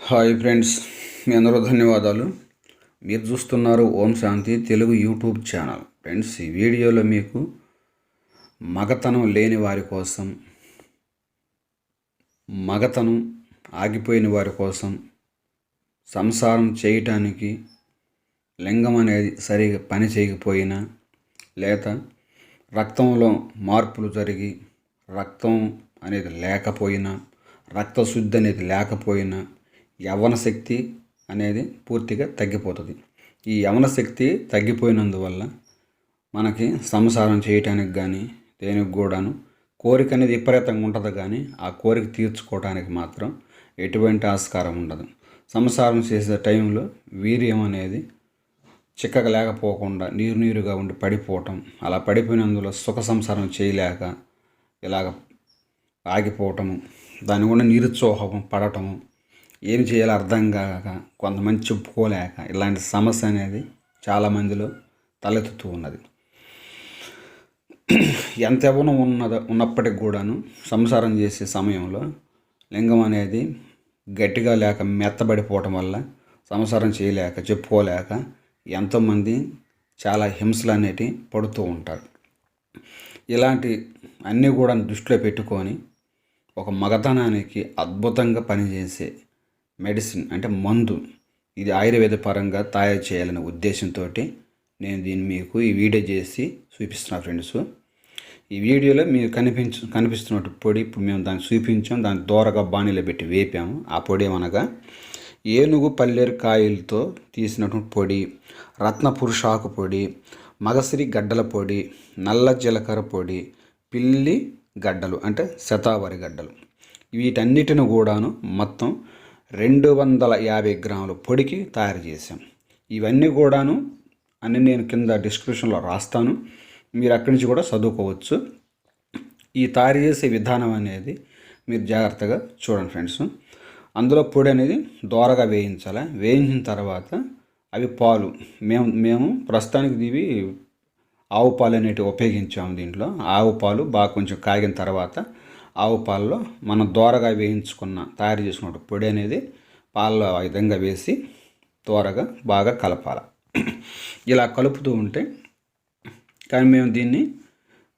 Hi friends, మీ అందరూ ధన్యవాదాలు. మీరు చూస్తున్నారు ఓం శాంతి తెలుగు యూట్యూబ్ ఛానల్. ఫ్రెండ్స్, ఈ వీడియోలో మీకు మగతనం లేని వారి కోసం, మగతనం ఆగిపోయిన వారి కోసం, సంసారం చేయటానికి లింగం అనేది సరిగా పని చేయకపోయినా, లేక రక్తంలో మార్పులు జరిగి రక్తం అనేది లేకపోయినా, రక్తశుద్ధి అనేది లేకపోయినా యవ్వన శక్తి అనేది పూర్తిగా తగ్గిపోతుంది. ఈ యవ్వన శక్తి తగ్గిపోయినందువల్ల మనకి సంసారం చేయటానికి కానీ దేనికి కూడాను కోరిక అనేది విపరీతంగా ఉంటుంది, కానీ ఆ కోరిక తీర్చుకోవడానికి మాత్రం ఎటువంటి ఆస్కారం ఉండదు. సంసారం చేసే టైంలో వీర్యం అనేది చిక్కగా లేకపోకుండా నీరుగా ఉండి పడిపోవటం, అలా పడిపోయినందులో సుఖ సంసారం చేయలేక ఇలాగ ఆగిపోవటము, దాని కూడా నిరుత్సాహం పడటము, ఏం చేయాలో అర్థం కాక కొంతమంది చెప్పుకోలేక ఇలాంటి సమస్య అనేది చాలామందిలో తలెత్తుతూ ఉన్నది. ఎంత యవ్వనం ఉన్నప్పటికి కూడాను సంసారం చేసే సమయంలో లింగం అనేది గట్టిగా లేక మెత్తబడిపోవటం వల్ల సంసారం చేయలేక చెప్పుకోలేక ఎంతోమంది చాలా హింసలు అనేటివి పడుతూ ఉంటారు. ఇలాంటి అన్నీ కూడా దృష్టిలో పెట్టుకొని ఒక మగతనానికి అద్భుతంగా పనిచేసే మెడిసిన్ అంటే మందు, ఇది ఆయుర్వేద పరంగా తయారు చేయాలనే ఉద్దేశంతో నేను దీన్ని మీకు ఈ వీడియో చేసి చూపిస్తున్నా ఫ్రెండ్స్. ఈ వీడియోలో మీరు కనిపిస్తున్నట్టు పొడి ఇప్పుడు మేము దాన్ని చూపించాం, దాన్ని దోరగా బాణీలో పెట్టి వేపాము. ఆ పొడి ఏమనగా ఏనుగు పల్లేరు కాయలతో తీసినటువంటి పొడి, రత్న పురుషాకు పొడి, మగసిరి గడ్డల పొడి, నల్ల జీలకర్ర పొడి, పిల్లి గడ్డలు అంటే శతావరి గడ్డలు, వీటన్నిటిని కూడాను మొత్తం 250 గ్రాముల పొడికి తయారు చేశాం. ఇవన్నీ కూడాను అన్ని నేను కింద డిస్క్రిప్షన్లో రాస్తాను, మీరు అక్కడి నుంచి కూడా చదువుకోవచ్చు. ఈ తయారు చేసే విధానం అనేది మీరు జాగ్రత్తగా చూడండి ఫ్రెండ్స్. అందులో పొడి అనేది దోరగా వేయించాలి. వేయించిన తర్వాత అవి పాలు మేము ప్రస్తుతానికి ఇవి ఆవు పాలు అనేటివి ఉపయోగించాము. దీంట్లో ఆవు పాలు బాగా కొంచెం కాగిన తర్వాత ఆవు పాలలో మనం దోరగా వేయించుకున్న తయారు చేసుకున్న పొడి అనేది పాలలో ఆ విధంగా వేసి దోరగా బాగా కలపాలి. ఇలా కలుపుతూ ఉంటే, కానీ మేము దీన్ని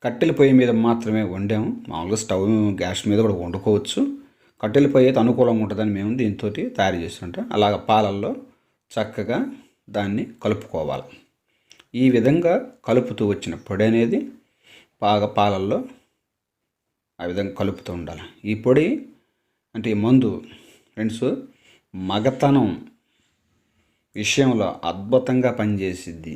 కట్టెల పొయ్యి మీద మాత్రమే వండాము. మామూలుగా స్టవ్ గ్యాస్ మీద కూడా వండుకోవచ్చు. కట్టెల పొయ్యి అయితే అనుకూలంగా ఉంటుందని మేము దీంతో తయారు చేస్తుంటాం. అలాగ పాలల్లో చక్కగా దాన్ని కలుపుకోవాలి. ఈ విధంగా కలుపుతూ వచ్చిన పొడి అనేది బాగా పాలల్లో ఆ విధంగా కలుపుతూ ఉండాలి. ఈ పొడి అంటే ఈ మందు ఫ్రెండ్స్ మగతనం విషయంలో అద్భుతంగా పనిచేసిద్ది.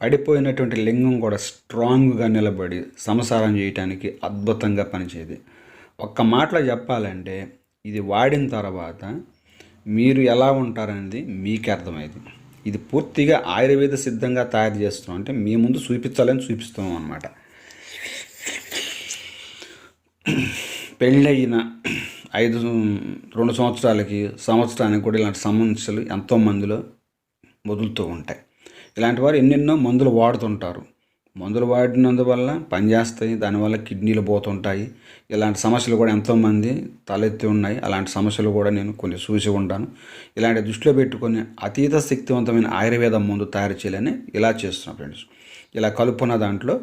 పడిపోయినటువంటి లింగం కూడా స్ట్రాంగ్గా నిలబడి సంసారం చేయటానికి అద్భుతంగా పనిచేది. ఒక్క మాటలో చెప్పాలంటే ఇది వాడిన తర్వాత మీరు ఎలా ఉంటారనేది మీకే అర్థమైంది. ఇది పూర్తిగా ఆయుర్వేద సిద్ధంగా తయారు చేస్తున్నాం, అంటే మీ ముందు చూపించాలని చూపిస్తున్నాం అన్నమాట. పెళ్ళయిన 2 సంవత్సరానికి కూడా ఇలాంటి సమస్యలు ఎంతోమందిలో వదులుతూ ఉంటాయి. ఇలాంటి వారు ఎన్నెన్నో మందులు వాడుతుంటారు. మందులు వాడినందువల్ల పనిచేస్తాయి, దానివల్ల కిడ్నీలు పోతుంటాయి. ఇలాంటి సమస్యలు కూడా ఎంతోమంది తలెత్తి ఉన్నాయి. అలాంటి సమస్యలు కూడా నేను కొన్ని చూసి ఉంటాను. ఇలాంటి దృష్టిలో పెట్టుకొని అతీత శక్తివంతమైన ఆయుర్వేద మందు తయారు చేయాలని ఇలా చేస్తున్నాం ఫ్రెండ్స్. ఇలా కలుపుకున్న దాంట్లో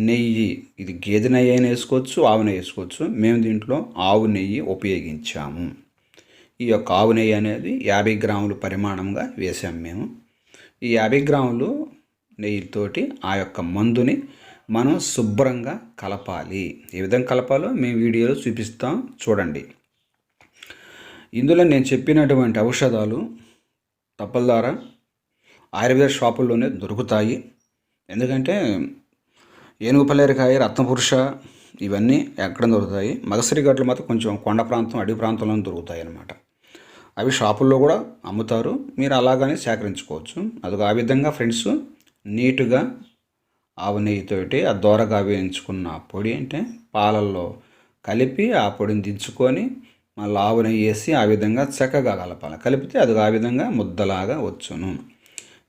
నెయ్యి, ఇది గేదె నెయ్యి అయినా వేసుకోవచ్చు, ఆవు నెయ్యి వేసుకోవచ్చు. మేము దీంట్లో ఆవు నెయ్యి ఉపయోగించాము. ఈ యొక్క ఆవు నెయ్యి అనేది 50 గ్రాములు పరిమాణంగా వేసాము మేము. ఈ 50 గ్రాములు నెయ్యితోటి ఆ యొక్క మందుని మనం శుభ్రంగా కలపాలి. ఏ విధంగా కలపాలో మేము వీడియోలో చూపిస్తాం, చూడండి. ఇందులో నేను చెప్పినటువంటి ఔషధాలు తప్పల్దారా ఆయుర్వేద షాపుల్లోనే దొరుకుతాయి. ఎందుకంటే ఏనుగు పల్లేరుకాయ, రత్నపురుష ఇవన్నీ ఎక్కడ దొరుకుతాయి. మగసిరి గడ్డలు మాత్రం కొంచెం కొండ ప్రాంతం, అడవి ప్రాంతంలో దొరుకుతాయి అన్నమాట. అవి షాపుల్లో కూడా అమ్ముతారు, మీరు అలాగనే సేకరించుకోవచ్చు. అది ఆ విధంగా ఫ్రెండ్స్ నీట్గా ఆవు నెయ్యితోటి ఆ దోరగా వేయించుకున్న పొడి అంటే పాలల్లో కలిపి ఆ పొడిని దించుకొని మళ్ళీ ఆవు నెయ్యి వేసి ఆ విధంగా చక్కగా కలపాలి. కలిపితే అది ఆ విధంగా ముద్దలాగా వచ్చును.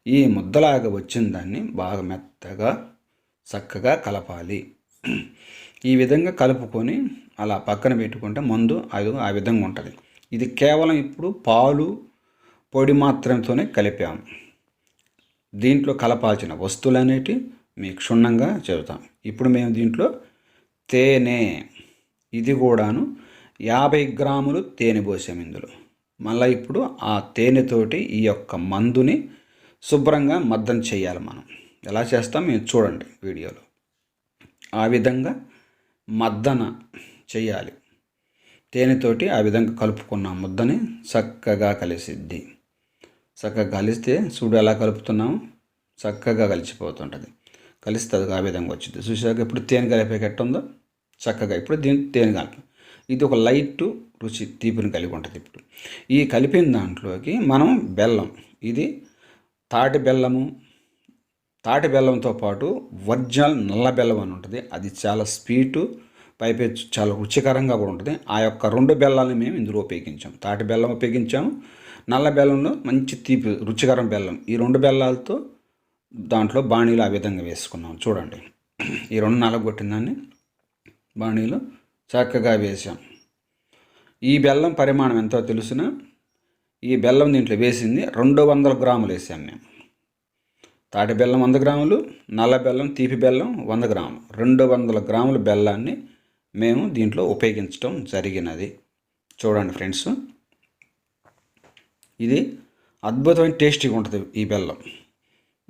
ఈ ముద్దలాగా వచ్చిన దాన్ని బాగా మెత్తగా చక్కగా కలపాలి. ఈ విధంగా కలుపుకొని అలా పక్కన పెట్టుకుంటే మందు అది ఆ విధంగా ఉంటుంది. ఇది కేవలం ఇప్పుడు పాలు పొడి మాత్రంతోనే కలిపాము. దీంట్లో కలపాల్సిన వస్తువులు అనేటివి మీకు క్షుణ్ణంగా చెబుతాం. ఇప్పుడు మేము దీంట్లో తేనె, ఇది కూడాను 50 గ్రాములు తేనె పోసాము ఇందులో. మళ్ళీ ఇప్పుడు ఆ తేనెతోటి ఈ యొక్క మందుని శుభ్రంగా మద్దన చేయాలి. మనం ఎలా చేస్తాం మీరు చూడండి వీడియోలో. ఆ విధంగా మద్దన చేయాలి. తేనెతోటి ఆ విధంగా కలుపుకున్న ముద్దని చక్కగా కలిసిద్ది. చక్కగా కలిస్తే చూడు ఎలా కలుపుతున్నాము, చక్కగా కలిసిపోతుంటుంది. కలిస్తుంది ఆ విధంగా వచ్చింది. చూసాక ఇప్పుడు తేనె కలిపేకి ఎట్టుందో చక్కగా ఇప్పుడు దీనికి తేనె కలిపి ఇది ఒక లైట్ రుచి తీపిని కలిగి ఉంటుంది. ఇప్పుడు ఈ కలిపిన దాంట్లోకి మనం బెల్లం, ఇది తాటి బెల్లము, తాటి బెల్లంతో పాటు ఒరిజినల్ నల్ల బెల్లం అని ఉంటుంది. అది చాలా స్వీటు, పైపెచ్చు చాలా రుచికరంగా కూడా ఉంటుంది. ఆ యొక్క 2 బెల్లాలని మేము ఇందులో ఉపయోగించాం. తాటి బెల్లం ఉపయోగించాము, నల్ల బెల్లంలో మంచి తీపి రుచికరం బెల్లం. ఈ 2 బెల్లాలతో దాంట్లో బాణీలు ఆ విధంగా వేసుకున్నాం. చూడండి, ఈ 2 నలగొట్టిన దాన్ని బాణీలు చక్కగా వేసాం. ఈ బెల్లం పరిమాణం ఎంతో తెలుసిన, ఈ బెల్లం దీంట్లో వేసింది 200 గ్రాములు వేసాం మేము. తాటి బెల్లం 100 గ్రాములు, నల్ల బెల్లం తీపి బెల్లం 100 గ్రాములు, 200 గ్రాముల బెల్లాన్ని మేము దీంట్లో ఉపయోగించడం జరిగినది. చూడండి ఫ్రెండ్స్, ఇది అద్భుతమైన టేస్టీగా ఉంటుంది ఈ బెల్లం.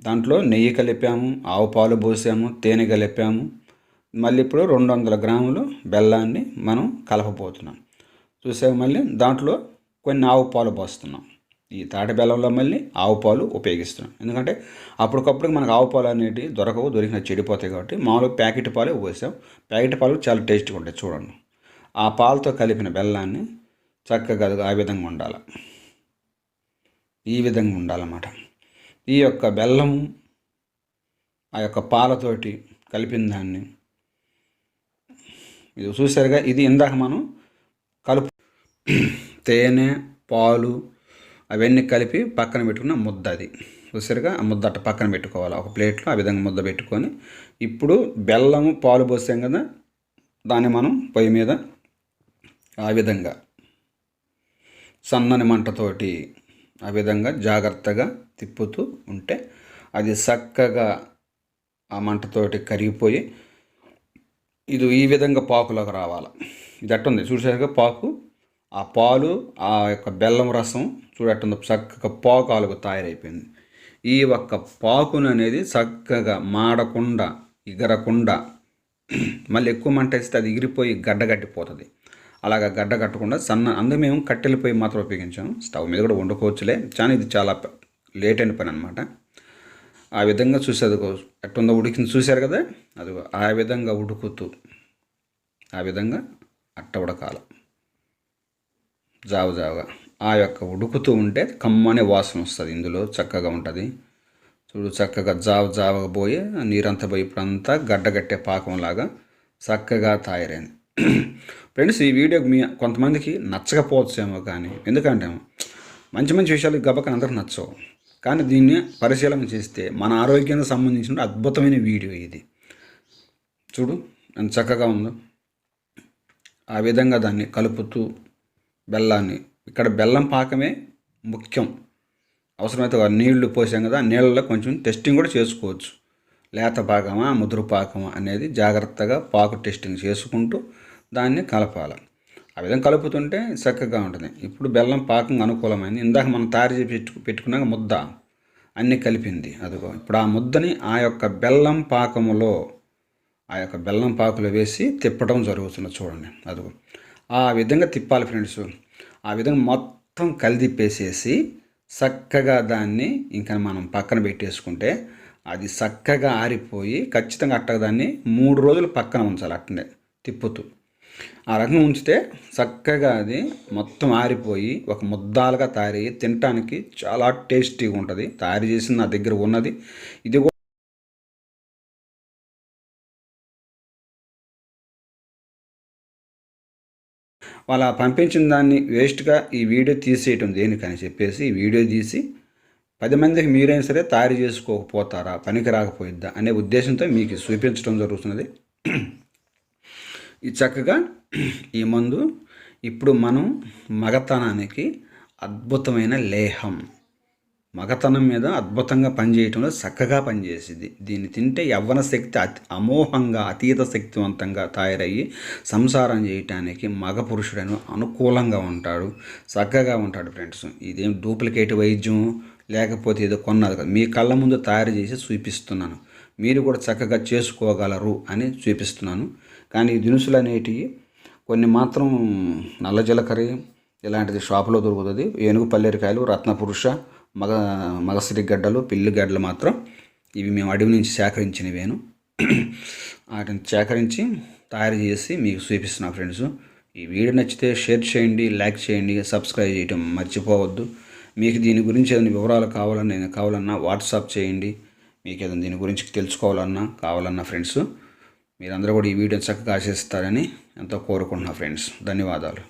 దాంట్లో నెయ్యి కలిపాము, ఆవు పాలు పోసాము, తేనె కలిపాము. మళ్ళీ ఇప్పుడు 200 గ్రాములు బెల్లాన్ని మనం కలపబోతున్నాం. చూసాక మళ్ళీ దాంట్లో కొన్ని ఆవు పాలు పోస్తున్నాం. ఈ తాటి బెల్లంలో మళ్ళీ ఆవు పాలు ఉపయోగిస్తున్నాం. ఎందుకంటే అప్పటికప్పుడు మనకు ఆవు పాలు అనేటివి దొరకవు, దొరికిన చెడిపోతాయి. కాబట్టి మామూలుగా ప్యాకెట్ పాలే పోసాం. ప్యాకెట్ పాలు చాలా టేస్టీగా ఉంటాయి. చూడండి, ఆ పాలతో కలిపిన బెల్లాన్ని చక్కగా ఆ విధంగా ఉండాలి. ఈ విధంగా ఉండాలన్నమాట. ఈ యొక్క బెల్లము ఆ యొక్క పాలతోటి కలిపిన దాన్ని ఇది చూసారుగా. ఇది ఇందాక మనం కలుపు తేనె, పాలు అవన్నీ కలిపి పక్కన పెట్టుకున్న ముద్ద. అది చూసారుగా. ఆ ముద్ద అట్ట పక్కన పెట్టుకోవాలి ఒక ప్లేట్లో. ఆ విధంగా ముద్ద పెట్టుకొని ఇప్పుడు బెల్లము పాలు పోసాం కదా, దాన్ని మనం పొయ్యి మీద ఆ విధంగా సన్నని మంటతోటి ఆ విధంగా జాగ్రత్తగా తిప్పుతూ ఉంటే అది చక్కగా ఆ మంటతోటి కరిగిపోయి ఇది ఈ విధంగా పాకులోకి రావాలి. ఇది అట్టుంది చూసారుగా పాకు. ఆ పాలు, ఆ యొక్క బెల్లం రసం చూడట్టుంది చక్కగా పాకాలుగా తయారైపోయింది. ఈ ఒక్క పాకును అనేది చక్కగా మాడకుండా, ఎగరకుండా, మళ్ళీ ఎక్కువ మంట వేస్తే అది ఎగిరిపోయి గడ్డగట్టిపోతుంది. అలాగా గడ్డ కట్టకుండా అందుకే మేము కట్టెల పొయ్యి మాత్రం ఉపయోగించాము. స్టవ్ మీద కూడా వండుకోవచ్చులే, కానీ ఇది చాలా లేట్ అయిన పని అనమాట. ఆ విధంగా చూసేది ఎట్టుందో ఉడికింది చూశారు కదా. అది ఆ విధంగా ఉడుకుతూ ఆ విధంగా అట్ట ఉడకాలి జావుగా. ఆ యొక్క ఉడుకుతూ ఉంటే కమ్మనే వాసన వస్తుంది. ఇందులో చక్కగా ఉంటుంది. చూడు చక్కగా జావుగా పోయి నీరంతా పోయి ఇప్పుడంతా గడ్డగట్టే పాకంలాగా చక్కగా తయారైంది. ఫ్రెండ్స్, ఈ వీడియోకి కొంతమందికి నచ్చకపోవచ్చేమో, కానీ ఎందుకంటే మంచి మంచి విషయాలు గబక అందరికి నచ్చవు. కానీ దీన్ని పరిశీలన చేస్తే మన ఆరోగ్యానికి సంబంధించిన అద్భుతమైన వీడియో ఇది. చూడు ఎంత చక్కగా ఉందో. ఆ విధంగా దాన్ని కలుపుతూ బెల్లాన్ని, ఇక్కడ బెల్లం పాకమే ముఖ్యం. అవసరమైతే నీళ్లు పోసాం కదా, ఆ నీళ్ళలో కొంచెం టెస్టింగ్ కూడా చేసుకోవచ్చు. లేత పాకమా ముదురు పాకమా అనేది జాగ్రత్తగా పాకు టెస్టింగ్ చేసుకుంటూ దాన్ని కలపాలి. ఆ విధంగా కలుపుతుంటే చక్కగా ఉంటుంది. ఇప్పుడు బెల్లం పాకం అనుకూలమైంది. ఇందాక మనం తయారు చేసి పెట్టుకున్నాక ముద్ద అన్నీ కలిపింది. అదిగో ఇప్పుడు ఆ ముద్దని ఆ యొక్క బెల్లం పాకములో, ఆ యొక్క బెల్లం పాకులో వేసి తిప్పడం జరుగుతుంది. చూడండి, అదిగో ఆ విధంగా తిప్పాలి ఫ్రెండ్స్. ఆ విధంగా మొత్తం కలిదిప్పేసేసి చక్కగా దాన్ని ఇంకా మనం పక్కన పెట్టేసుకుంటే అది చక్కగా ఆరిపోయి ఖచ్చితంగా అట్టగా దాన్ని 3 రోజులు పక్కన ఉంచాలి. అట్టనే తిప్పుతూ ఆ రకంగా ఉంచితే చక్కగా అది మొత్తం ఆరిపోయి ఒక ముద్దాలుగా తయారయ్యి తినటానికి చాలా టేస్టీగా ఉంటుంది. తయారు చేసి నా దగ్గర ఉన్నది. ఇది కూడా వాళ్ళ పంపించిన దాన్ని వేస్ట్గా ఈ వీడియో తీసేయటం దేనికని చెప్పేసి ఈ వీడియో తీసి 10 మందికి మీరైనా సరే తయారు చేసుకోకపోతారా, పనికి రాకపోయిద్దా అనే ఉద్దేశంతో మీకు చూపించడం జరుగుతున్నది. ఈ చక్కగా ఈ మందు ఇప్పుడు మనం మగతనానికి అద్భుతమైన లేహం. మగతనం మీద అద్భుతంగా పనిచేయటంలో చక్కగా పనిచేసేది. దీన్ని తింటే యవ్వన శక్తి అమోఘంగా అతీత శక్తివంతంగా తయారయ్యి సంసారం చేయటానికి మగ పురుషుడను అనుకూలంగా ఉంటాడు, చక్కగా ఉంటాడు ఫ్రెండ్స్. ఇదేం డూప్లికేట్ వైద్యం లేకపోతే ఏదో కొన్నది కాదు, మీ కళ్ళ ముందు తయారు చేసి చూపిస్తున్నాను. మీరు కూడా చక్కగా చేసుకోగలరు అని చూపిస్తున్నాను. కానీ ఈ దినుసులు అనేటివి కొన్ని మాత్రం నల్ల జీలకర్ర ఇలాంటిది షాపులో దొరుకుతుంది. ఏనుగు పల్లేరికాయలు, రత్నపురుష, మగసిరి గడ్డలు, పిల్లి గడ్డలు మాత్రం ఇవి మేము అడవి నుంచి సేకరించినవేను. వాటిని సేకరించి తయారు చేసి మీకు చూపిస్తున్నా ఫ్రెండ్స్. ఈ వీడియో నచ్చితే షేర్ చేయండి, లైక్ చేయండి, సబ్స్క్రైబ్ చేయటం మర్చిపోవద్దు. మీకు దీని గురించి ఏదైనా వివరాలు కావాలన్నా వాట్సాప్ చేయండి. మీకు ఏదైనా దీని గురించి కావాలన్నా ఫ్రెండ్స్, మీరందరూ కూడా ఈ వీడియోని చక్కగా ఆశిస్తారని ఎంతో కోరుకుంటున్నా ఫ్రెండ్స్. ధన్యవాదాలు.